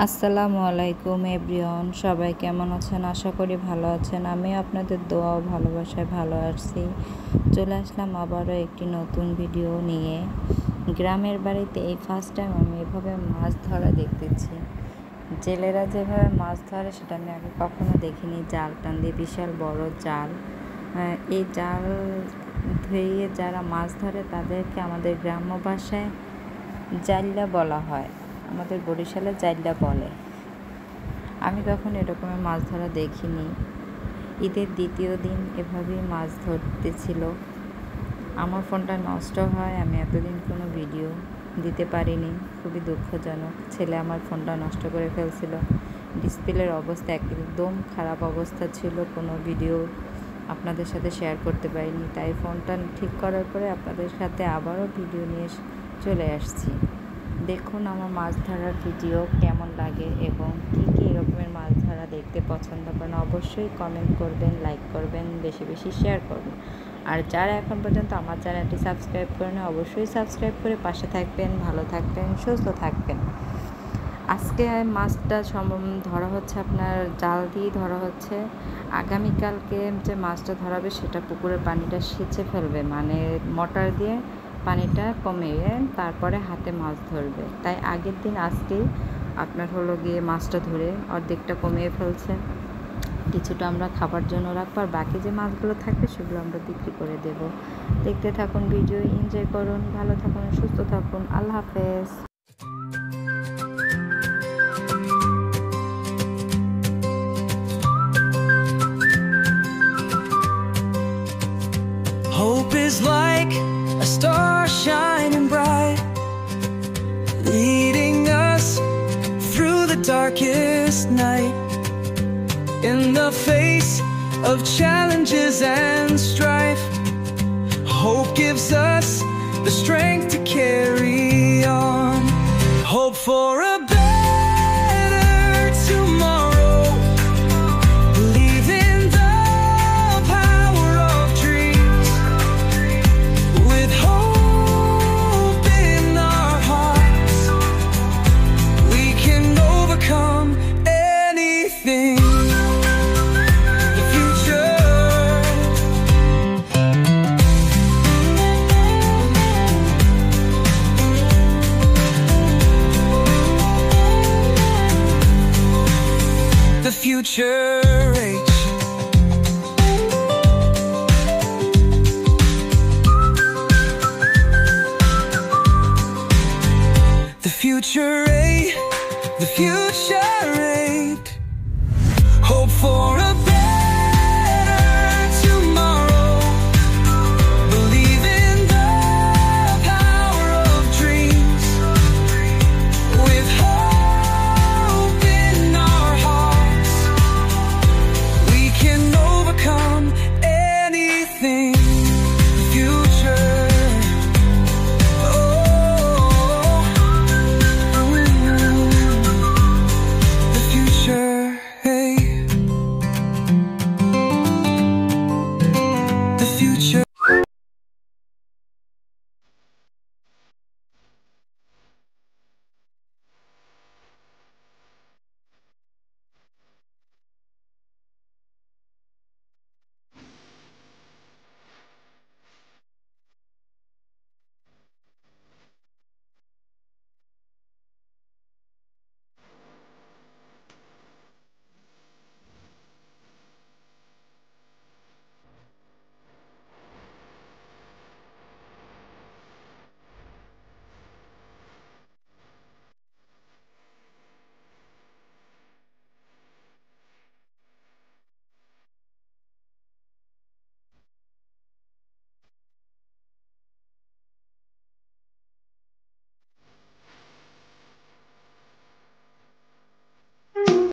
আসসালামু আলাইকুম এভরিওয়ান, সবাই কেমন আছেন? আশা করি ভালো আছেন। আমি আপনাদের দোয়া ও ভালোবাসায় ভালো আছি। চলে আসলাম আবারও একটি নতুন ভিডিও নিয়ে। গ্রামের বাড়িতে এই ফার্স্ট টাইম আমি এভাবে মাছ ধরা দেখতেছি। জেলেরা যেভাবে মাছ ধরে সেটা আমি আগে কখনো দেখিনি। জাল টান দিয়ে, বিশাল বড় জাল। এই জাল ধরিয়ে যারা মাছ ধরে তাদেরকে আমাদের গ্রাম্য ভাষায় জাইল্লা বলা হয়, আমাদের বরিশালে জাইল্লা বলে। আমি কখনো এরকমের মাছ ধরা দেখিনি। ঈদের দ্বিতীয় দিন এভাবেই মাছ ধরতেছিল। আমার ফোনটা নষ্ট হয়, আমি এতদিন কোনো ভিডিও দিতে পারিনি, খুবই দুঃখজনক। ছেলে আমার ফোনটা নষ্ট করে ফেলছিল। ডিসপ্লের অবস্থা একদম খারাপ অবস্থা ছিল, কোনো ভিডিও আপনাদের সাথে শেয়ার করতে পারিনি। তাই ফোনটা ঠিক করার পরে আপনাদের সাথে আবারও ভিডিও নিয়ে চলে আসছি। দেখুন আমার মাছ ধরার ভিডিও কেমন লাগে এবং কী কী রকমের মাছ ধরা দেখতে পছন্দ করেন অবশ্যই কমেন্ট করবেন, লাইক করবেন, বেশি বেশি শেয়ার করবেন। আর যারা এখন পর্যন্ত আমার চ্যানেলটি সাবস্ক্রাইব করেন অবশ্যই সাবস্ক্রাইব করে পাশে থাকবেন। ভালো থাকবেন, সুস্থ থাকবেন। আজকে মাছটা ধরা হচ্ছে আপনার জাল দিয়ে ধরা হচ্ছে। আগামীকালকে যে মাছটা ধরাবে সেটা পুকুরের পানিটা সেচে ফেলবে, মানে মোটর দিয়ে পানিটা কমিয়ে তারপরে হাতে মাছ ধরবে। তাই আগের দিন আজকেই আপনার গিয়ে মাছটা ধরে অর্ধেকটা কমিয়ে ফেলছে। কিছুটা আমরা খাবার জন্য রাখবো, আর বাকি যে মাছগুলো থাকবে সেগুলো আমরা বিক্রি করে দেব। দেখতে থাকুন ভিডিও, এনজয় করুন, ভালো থাকুন, সুস্থ থাকুন। আল্লাহ হাফেজ। Hope is like a star shining bright, leading us through the darkest night. In the face of challenges and strife, hope gives us the strength to carry on. Hope for a better tomorrow, believe in the power of dreams. With hope in our hearts, we can overcome anything. The future, the future age. The future age, the future age. Hope for a